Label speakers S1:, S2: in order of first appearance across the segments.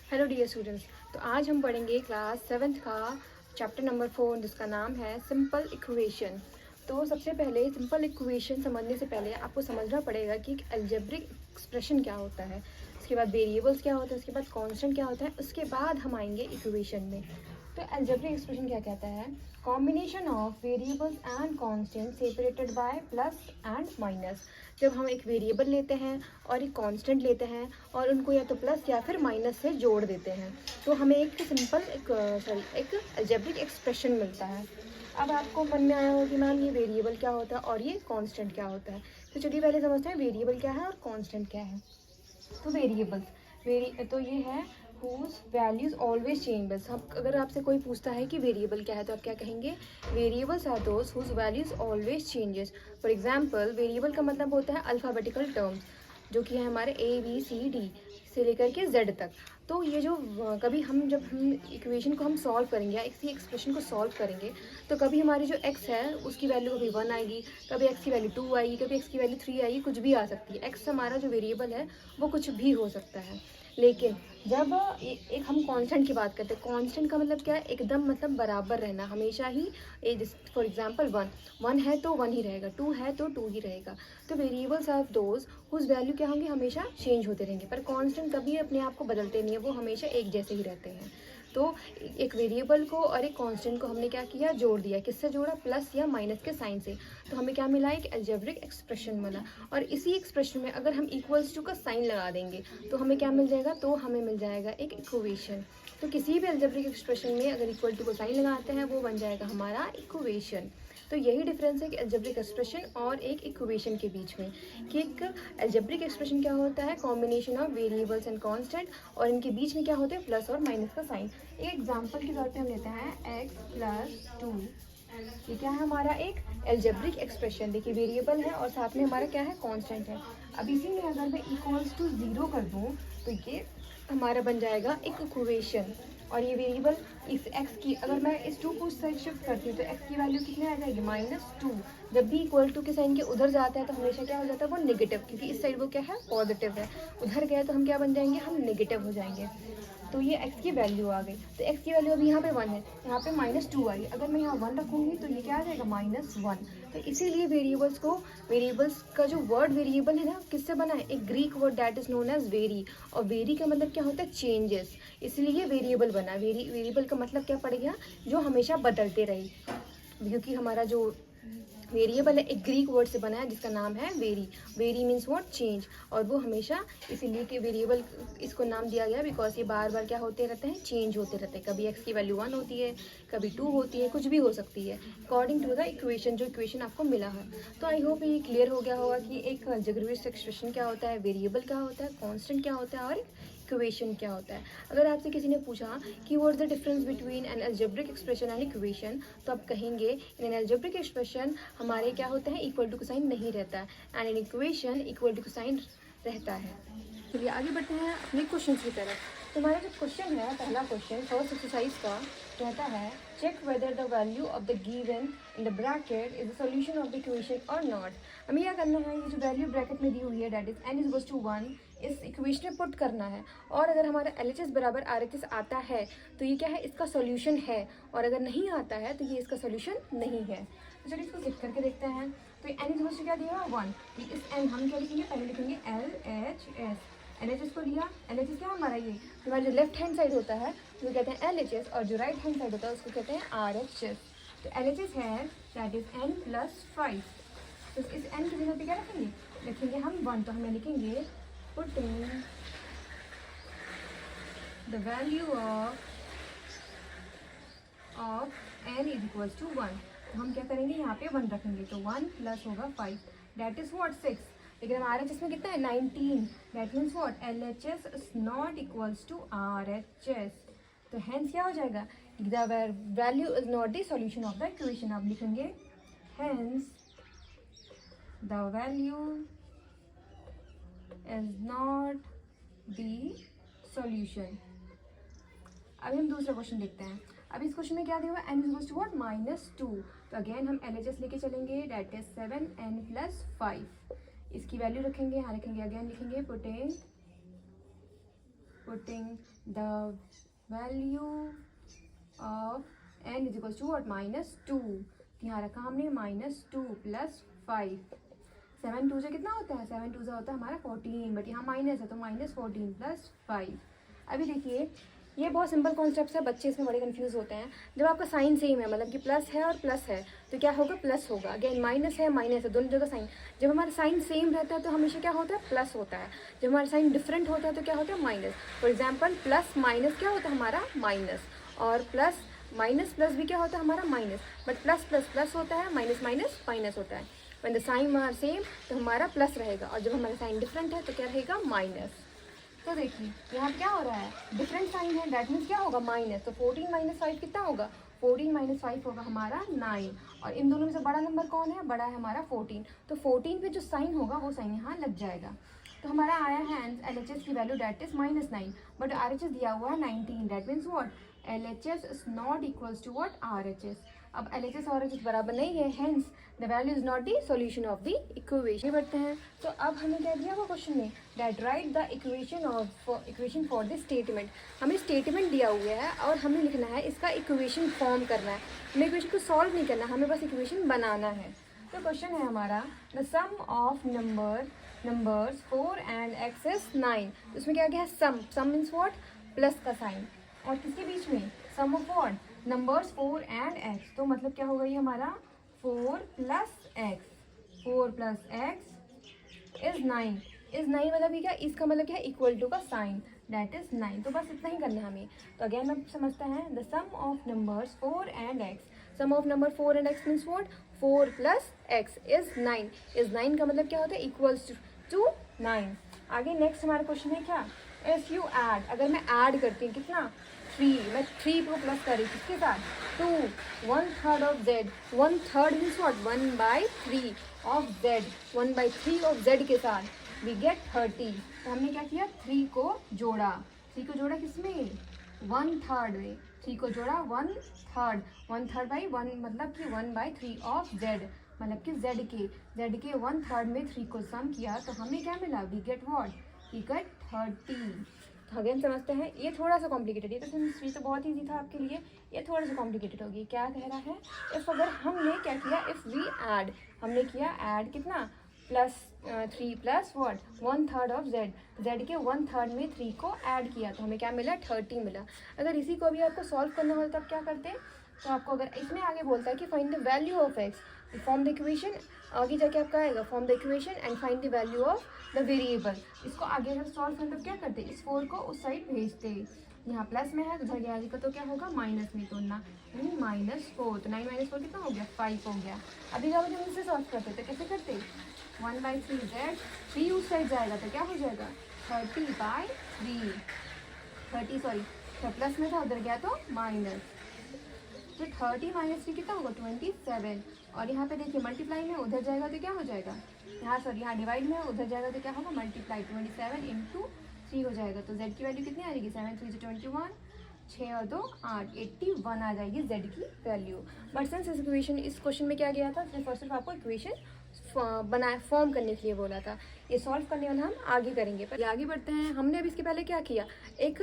S1: Hello dear students. तो आज हम पढ़ेंगे क्लास 7th का चैप्टर नंबर 4 जिसका नाम है सिंपल इक्वेशन। तो सबसे पहले सिंपल इक्वेशन समझने से पहले आपको समझना पड़ेगा कि एक अलजेब्रिक एक्सप्रेशन क्या होता है, उसके बाद वेरिएबल्स क्या होता है, उसके बाद कांस्टेंट क्या होता है, उसके बाद हम आएंगे इक्वेशन में। तो अलजेब्रिक एक्सप्रेशन क्या कहता है? Combination of variables and constant separated by plus and minus. जब हम एक वेरिएबल लेते हैं और एक कांस्टेंट लेते हैं और उनको या तो प्लस या फिर माइनस से जोड़ देते हैं तो हमें एक एक अलजेब्रिक एक्सप्रेशन मिलता है। अब आपको मन में आया हो कि मैम ये वेरिएबल क्या होता है और ये कांस्टेंट क्या होता है। तो चलिए पहले समझते हैं वेरिएबल क्या है और कांस्टेंट क्या है। तो तो ये है whose values always changes। हम अगर आपसे कोई पूछता है कि वेरिएबल क्या है तो आप क्या कहेंगे? Variables are those whose values always changes। For example variable का मतलब होता है अल्फ़ाबेटिकल टर्म्स, जो कि है हमारे ABCD से लेकर के Z तक। तो ये जो कभी जब हम इक्वेशन को हम सॉल्व करेंगे या किसी एक्सप्रेशन को सॉल्व करेंगे तो कभी हमारी जो x है उसकी वैल्यू कभी 1 आएगी, कभी x की वैल्यू 2 आएगी, कभी x की वैल्यू 3 आएगी, कुछ भी आ सकती है। x हमारा जो वेरिएबल है वो कुछ भी हो सकता है। लेकिन जब एक हम कांस्टेंट की बात करते हैं, कांस्टेंट का मतलब क्या है? एकदम मतलब बराबर रहना हमेशा ही। फॉर एग्जांपल 1 है तो 1 ही रहेगा, 2 है तो 2 ही रहेगा। तो variables are those whose value क्या होंगे? हमेशा चेंज होते रहेंगे। पर कांस्टेंट कभी अपने आप को बदलते नहीं है, वो हमेशा एक जैसे ही रहते हैं। तो एक वेरिएबल को और एक कांस्टेंट को हमने क्या किया? जोड़ दिया। किससे जोड़ा? प्लस या माइनस के साइन से। तो हमें क्या मिला? एक अलजेब्रिक एक्सप्रेशन मिला। और इसी एक्सप्रेशन में अगर हम इक्वल्स टू का साइन लगा देंगे तो हमें क्या मिल जाएगा? तो हमें मिल जाएगा एक इक्वेशन। तो किसी भी अलजेब्रिक एक्सप्रेशन में अगर इक्वल टू को साइन लगाते हैं वो बन जाएगा हमारा इक्वेशन। तो यही डिफरेंस है कि अलजेब्रिक एक्सप्रेशन और एक इक्वेशन के बीच में, कि एक अलजेब्रिक एक्सप्रेशन क्या होता है? Combination of variables and constant, और इनके बीच में क्या होता है? प्लस और माइनस का साइन। एक एग्जांपल के तौर पे हम लेते हैं x+2। ये क्या है? हमारा एक अलजेब्रिक एक्सप्रेशन। देखिए वेरिएबल है और साथ में हमारा क्या है? कांस्टेंट है। अब इसी में अगर मैं इक्वल्स टू 0 कर दूं तो ये हमारा बन जाएगा एक इक्वेशन। और ये वेरिएबल इस x की अगर मैं इस 2 को उस साइड शिफ्ट करती हूँ तो x की वैल्यू कितनी आ जाएगी? -2। जब भी इक्वल टू के साइन के उधर जाता है तो हमेशा क्या हो जाता है? वो नेगेटिव, क्योंकि इस साइड वो क्या है? पॉजिटिव है। उधर गए तो हम क्या बन जाएंगे? हम नेगेटिव हो जाएंगे। तो ये x की वैल्यू आ गई। तो x की वैल्यू अभी यहाँ पे 1 है, यहाँ पे -2 आई। अगर मैं यहाँ 1 रखूँगी तो ये क्या आ जाएगा? -1। तो इसीलिए वेरिएबल्स का जो वर्ड वेरिएबल है ना, किससे बना है? एक Greek word that is known as vary. और वेरी का मतलब क्या होता है? चेंजेस। इसलिए वेरिएबल बना। वेरिएबल का मतलब क्या पड़ गया? जो हमेशा बदलते रहे। क्योंकि हमारा जो वेरिएबल है एक ग्रीक वर्ड से बना है जिसका नाम है very. Very means what? Change. और वो हमेशा इसीलिए कि वेरिएबल इसको नाम दिया गया बिकॉज ये बार बार क्या होते रहते हैं? चेंज होते रहते हैं। कभी एक्स की वैल्यू 1 होती है, कभी 2 होती है, कुछ भी हो सकती है अकॉर्डिंग टू द इक्वेशन, जो इक्वेशन आपको मिला है। तो आई होप ये क्लियर हो गया होगा कि एक अलजेब्रिक एक्सप्रेशन क्या होता है, वेरिएबल क्या होता है, कॉन्स्टेंट क्या होता है और इक्वेशन क्या होता है। अगर आपसे किसी ने पूछा कि what is the difference between N algebraic expression and equation, तो आप कहेंगे इन एन अलजेब्रिक एक्सप्रेशन हमारे क्या होता है? इक्वल टू का साइन नहीं रहता है, and in equation equal to का साइन रहता है। चलिए आगे बढ़ते हैं अपने क्वेश्चन की तरफ। तो हमारा जो क्वेश्चन है, पहला क्वेश्चन फर्स्ट एक्सरसाइज का, कहता है check whether the value of the given in the bracket is the solution of the equation और नॉट। हमें क्या करना है? ये जो वैल्यू ब्रैकेट में दी हुई है that is n is to 1, इस इक्वेशन में पुट करना है। और अगर हमारा LHS बराबर RHS आता है तो ये क्या है? इसका सॉल्यूशन है। और अगर नहीं आता है तो ये इसका सॉल्यूशन नहीं है। तो चलिए इसको लिख करके देखते हैं। तो n इज क्या दिया है? 1। तो इस n हम क्या लिखेंगे? पहले लिखेंगे LHS। LHS को लिया। LHS क्या हमारा? ये हमारा जो लेफ्ट हैंड साइड होता है वो कहते हैं LHS, और जो राइट हैंड साइड होता है उसको कहते हैं RHS। तो LHS है दैट इज n+5। तो इस n की जगह पे क्या रखेंगे? लिखेंगे हम 1। तो हमें लिखेंगे putting the value of n is equals to 1। तो हम क्या करेंगे? यहाँ पे 1 रखेंगे। तो 1 प्लस होगा 5 दैट इज व्हाट? 6। लेकिन हमारे RHS में कितना है? 19। That means what? LHS is not equals to RHS। तो हेंस क्या हो जाएगा? The value is not the solution of the equation. आप लिखेंगे hence the value is not the solution. अभी हम दूसरा क्वेश्चन देखते हैं। अब इस क्वेश्चन में क्या दिया हुआ है? n is to what? -2। तो अगेन हम LHS लेके चलेंगे दैट इज 7n+5। इसकी वैल्यू रखेंगे, यहाँ रखेंगे, अगेन लिखेंगे putting putting the value of n is equal to what -2, यहाँ रखा हमने -2 + 5। 7 2 से कितना होता है, 7 2 से होता है हमारा 14, बट यहाँ माइनस है तो -14 + 5। अभी देखिए ये बहुत सिंपल कॉन्सेप्ट है, बच्चे इसमें बड़े कंफ्यूज होते हैं। जब आपका साइन सेम है, मतलब कि प्लस है और प्लस है, तो क्या होगा, प्लस होगा। अगेन माइनस है दोनों जगह साइन। जब हमारा साइन सेम रहता है तो हमेशा क्या होता है, प्लस होता है। जब हमारा साइन डिफरेंट होता है तो क्या होता है, minus. For example plus minus क्या होता है हमारा माइनस, और प्लस माइनस प्लस भी क्या होता है हमारा minus. But plus plus plus होता है, माइनस माइनस माइनस होता है। When the sign are same तो हमारा प्लस रहेगा, और जब हमारा साइन डिफरेंट है तो क्या रहेगा, माइनस। तो देखिए यहाँ क्या हो रहा है, डिफरेंट साइन है, दैट मीन्स क्या होगा, माइनस। तो 14 - 5 कितना होगा, 14 - 5 होगा हमारा 9। और इन दोनों में से बड़ा नंबर कौन है, बड़ा है हमारा 14। तो 14 पे जो साइन होगा वो साइन यहाँ लग जाएगा। तो हमारा आया है LHS की value that is -9, but RHS दिया हुआ है 19। That means what, LHS is not equals to what, RHS। अब LHS और RHS बराबर नहीं है, hence the value is not the solution of the equation. बढ़ते हैं, तो अब हमें क्या दिया हुआ क्वेश्चन में, that right the equation for the statement. हमें स्टेटमेंट दिया हुआ है और हमें लिखना है, इसका इक्वेशन फॉर्म करना है। हमें इक्वेशन को सॉल्व नहीं करना, हमें बस इक्वेशन बनाना है। तो क्वेश्चन है हमारा, the sum of numbers 4 and x is 9। तो उसमें क्या गया है, सम मीन्स व्हाट, प्लस का साइन, और किसके बीच में, sum of what, numbers 4 and x। तो मतलब क्या होगा ये हमारा 4 + x, 4 + x इज 9। इज 9 मतलब ये क्या, इसका मतलब क्या है, इक्वल टू का साइन, दैट इज 9। तो बस इतना ही करना है हमें। तो अगेन हम समझते हैं, the sum of numbers 4 and x। Sum of number 4 and x means what, 4 + x is 9। Is 9 का मतलब क्या होता है, इक्वल्स टू 9। आगे नेक्स्ट हमारा क्वेश्चन है क्या, इफ यू ऐड, अगर मैं ऐड करती हूँ कितना, 3, मैं 3 को प्लस कर रही हूँ किसके साथ, 2, 1/3 of z। 1/3 means what, 1/3 of z, 1/3 of z के साथ वी गेट 30। तो हमने क्या किया, 3 को जोड़ा, 3 को जोड़ा किसमें, 1/3 में। 3 को जोड़ा 1/3, 1/3/1 मतलब कि 1/3 ऑफ z, मतलब कि z के 1/3 में 3 को सम किया तो हमें क्या मिला, we get what, we get 30। तो अगेन समझते हैं, ये थोड़ा सा कॉम्प्लिकेटेड है। तो ये तो बहुत ईजी था आपके लिए, ये थोड़ा सा कॉम्प्लिकेटेड होगी। क्या कह रहा है, इफ़ अगर हमने क्या किया, इफ़ वी ऐड, हमने किया ऐड कितना, +3 + व्हाट, 1/3 ऑफ z के 1/3 में 3 को ऐड किया तो हमें क्या मिला, 30 मिला। अगर इसी को भी आपको सॉल्व करना हो तब क्या करते हैं, तो आपको अगर इसमें आगे बोलता है कि find the value of x, form the equation, आगे जाके आपका आएगा form the equation and find the value of the variable. इसको आगे अगर सॉल्व करते तब क्या करते, इस 4 को उस साइड भेजते, यहाँ प्लस में है उधर गया का तो क्या होगा, माइनस में तोड़ना, यानी -4। तो 9 - 4 कितना हो गया, 5 हो गया। अभी जब हम इससे सॉल्व करते तो कैसे करते, 1/3 z, 3 उस साइड जाएगा तो क्या हो जाएगा, 30/3, 30 सॉरी, तो प्लस में था उधर गया तो माइनस, तो 30 - 3 कितना होगा, 27। और यहाँ पे देखिए मल्टीप्लाई में उधर जाएगा तो क्या हो जाएगा, यहाँ सॉरी यहाँ डिवाइड में उधर जाएगा तो क्या होगा, मल्टीप्लाई, 27 × 3 हो जाएगा। तो z की वैल्यू कितनी आ जाएगी, 7 3 21, 6 और 2 8, 81 आ जाएगी z की वैल्यू। बट सिंस इस इक्वेशन, इस क्वेश्चन में क्या गया था, सिर्फ और सिर्फ आपको इक्वेशन फॉर्म करने के लिए बोला था। ये सॉल्व करने वाला हम आगे करेंगे। पर आगे बढ़ते हैं, हमने अभी इसके पहले क्या किया, एक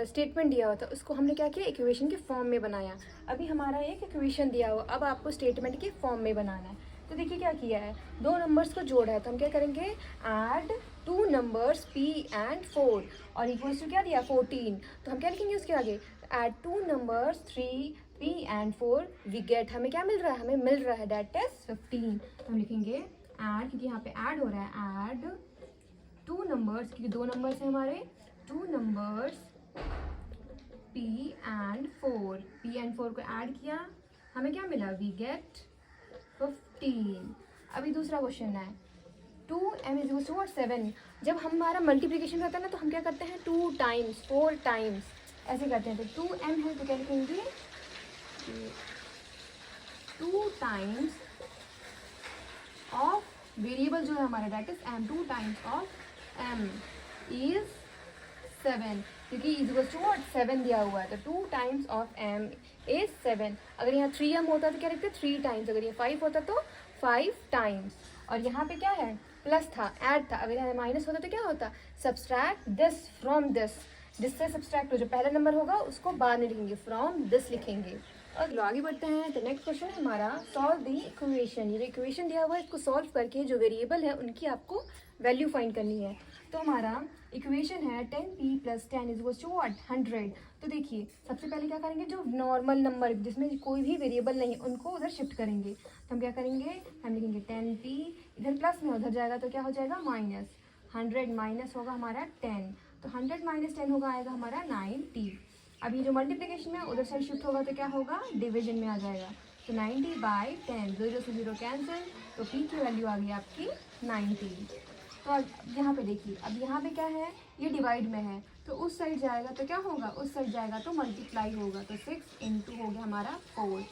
S1: स्टेटमेंट दिया हुआ था, उसको हमने क्या किया, इक्वेशन के फॉर्म में बनाया। अभी हमारा एक इक्वेशन दिया हुआ, अब आपको स्टेटमेंट के फॉर्म में बनाना है। तो देखिए क्या किया है, 2 नंबर्स को जोड़ा है, तो हम क्या करेंगे, ऐड 2 नंबर्स p and 4 और इक्वल्स टू क्या दिया, 14। तो हम क्या लिखेंगे उसके आगे, add 2 numbers 3 p and 4 we get, हमें क्या मिल रहा है, हमें मिल रहा है दैट इज 15। तो हम लिखेंगे ऐड, क्योंकि यहाँ पे ऐड हो रहा है, ऐड 2 नंबर्स, क्योंकि 2 नंबर्स है हमारे, 2 नंबर्स p and 4 को ऐड किया, हमें क्या मिला, वी गेट 15। अभी दूसरा क्वेश्चन है, 2m = 7। जब हमारा मल्टीप्लिकेशन रहता है ना तो हम क्या करते हैं, 2 टाइम्स 4 टाइम्स ऐसे करते हैं। तो 2m है तो क्या लिखेंगे, 2 टाइम्स ऑफ वेरिएबल जो है हमारा that is m, 2 times of m is 7, क्योंकि = 7 दिया हुआ है। तो 2 टाइम्स ऑफ m इज 7। अगर यहाँ 3m होता तो क्या लिखते, 3 टाइम्स। अगर ये 5 होता तो 5 टाइम्स। और यहाँ पे क्या है, प्लस था, ऐड था। अगर यहाँ माइनस होता तो क्या होता, सब्सट्रैक्ट दिस फ्रॉम दिस, जिससे सब्सट्रैक्ट जो पहला नंबर होगा उसको बाद में लिखेंगे, फ्रॉम दिस लिखेंगे। और आगे बढ़ते हैं। तो नेक्स्ट क्वेश्चन है हमारा सॉल्व द इक्वेशन। ये जो इक्वेशन दिया हुआ है इसको सॉल्व करके जो वेरिएबल है उनकी आपको वैल्यू फाइंड करनी है। तो हमारा इक्वेशन है 10p + 10 = what 100। तो देखिए सबसे पहले क्या करेंगे, जो नॉर्मल नंबर जिसमें कोई भी वेरिएबल नहीं उनको उधर शिफ्ट करेंगे। तो हम क्या करेंगे, हम लिखेंगे 10p, इधर प्लस में उधर जाएगा तो क्या हो जाएगा माइनस, 100 माइनस होगा हमारा 10, तो 100 - 10 होगा, आएगा हमारा 90। अब ये जो मल्टीप्लिकेशन में उधर से शिफ्ट होगा तो क्या होगा, डिवीजन में आ जाएगा। तो 90/10, 0 से 0 कैंसिल, तो p की वैल्यू आ गई आपकी 90। तो अब यहाँ पे देखिए, अब यहाँ पे क्या है, ये डिवाइड में है तो उस साइड जाएगा तो क्या होगा, उस साइड जाएगा तो मल्टीप्लाई होगा, तो 6 × हो गया हमारा 4।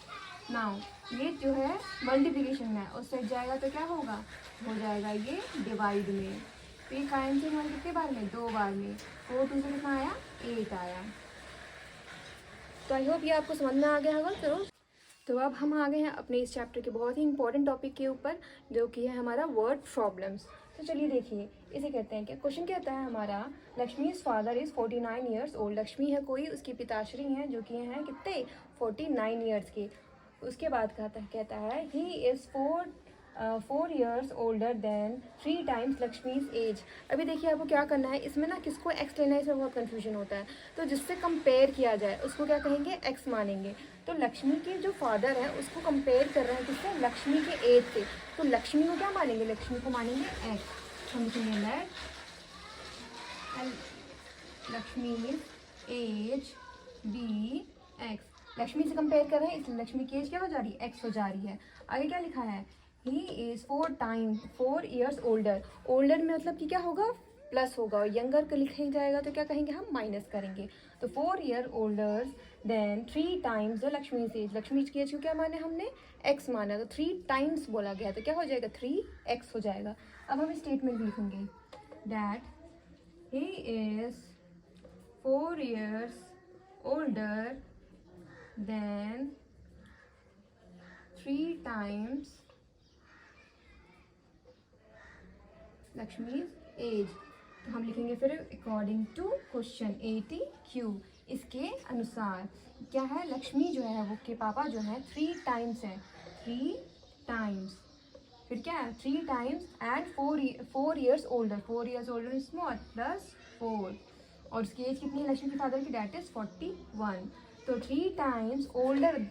S1: नाउ ये जो है मल्टीप्लिकेशन में, उस साइड जाएगा तो क्या होगा, हो जाएगा ये डिवाइड में। तो ये कैंसिल होगा कितने बार में, 2 बार में। 4 2 से कितना आया, 8 आया। तो आई होप ये आपको समझ में आ गया होगा। तो अब हम आ गए हैं अपने इस चैप्टर के बहुत ही इंपॉर्टेंट टॉपिक के ऊपर, जो कि है हमारा वर्ड प्रॉब्लम्स। तो चलिए देखिए, इसे कहते हैं क्या, क्वेश्चन कहता है हमारा Lakshmi father is 49 years old. Lakshmi है कोई, उसकी पिताश्री हैं जो कि हैं कितने, 49 ईयर्स के। उसके बाद कहता है he is 4 years older than 3 times Lakshmi's age. अभी देखिए आपको क्या करना है, इसमें ना किसको एक्स लेना है, इसमें बहुत कन्फ्यूजन होता है। तो जिससे कंपेयर किया जाए उसको क्या कहेंगे, एक्स मानेंगे। तो लक्ष्मी के जो फादर है उसको कंपेयर कर रहे हैं किससे, लक्ष्मी के एज से। तो लक्ष्मी को क्या मानेंगे, लक्ष्मी को मानेंगे एक्स। हम लिखेंगे that Lakshmi age be x. Lakshmi से कंपेयर कर रहे हैं इसलिए लक्ष्मी की एज क्या हो जा रही है, एक्स हो जा रही है। आगे क्या लिखा है, he is 4 years older. Older में मतलब कि क्या होगा, प्लस होगा, और यंगर का लिखा जाएगा तो क्या कहेंगे, हम माइनस करेंगे। तो 4 year older than 3 times the Lakshmi age. Lakshmi की एज को क्या माने हमने, एक्स माना, तो 3 टाइम्स बोला गया तो क्या हो जाएगा, 3x हो जाएगा। अब हम स्टेटमेंट लिखेंगे that he is 4 years older than 3 times Lakshmi's age. तो हम लिखेंगे फिर अकॉर्डिंग टू क्वेश्चन 80Q, इसके अनुसार क्या है, लक्ष्मी जो है वो के पापा जो है 3 टाइम्स है, 3 टाइम्स, फिर क्या है 3 times and 4 years older. 4 years older is small plus 4, और उसकी एज कितनी है लक्ष्मी के फादर की, डेट इज 41। तो 3 times older,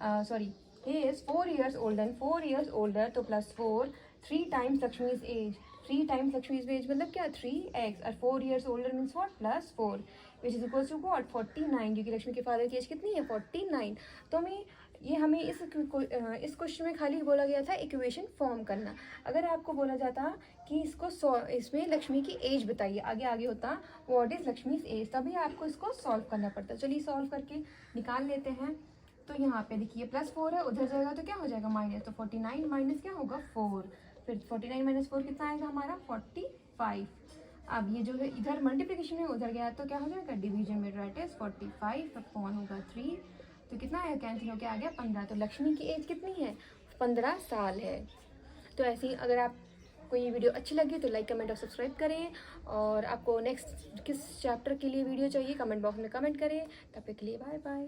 S1: sorry he is 4 years older, 4 years older तो plus 4, 3 times Lakshmi's age, 3 times Lakshmi's age मतलब क्या, 3x, और 4 years older means what, plus 4, which is equals to what, 49, क्योंकि लक्ष्मी के फादर की एज कितनी है, 49। तो हमें इस क्वेश्चन में खाली बोला गया था इक्वेशन फॉर्म करना। अगर आपको बोला जाता कि इसमें लक्ष्मी की एज बताइए, आगे होता व्हाट इज़ लक्ष्मीज एज, तभी आपको इसको सॉल्व करना पड़ता। चलिए सॉल्व करके निकाल लेते हैं। तो यहाँ पे देखिए +4 है, उधर जाएगा तो क्या हो जाएगा माइनस, तो 49 माइनस क्या होगा 4, फिर 49 - 4 कितना आएगा हमारा 45। अब ये जो है इधर मल्टीप्लिकेशन में उधर गया तो क्या हो जाएगा डिवीजन में, डेट इज 45 अपॉन होगा 3, तो कितना आया, कैंसिल होकर आ गया 15। तो लक्ष्मी की एज कितनी है, 15 साल है। तो ऐसे ही अगर आपको ये वीडियो अच्छी लगी तो लाइक कमेंट और सब्सक्राइब करें, और आपको नेक्स्ट किस चैप्टर के लिए वीडियो चाहिए कमेंट बॉक्स में कमेंट करें। तब तक के लिए बाय बाय।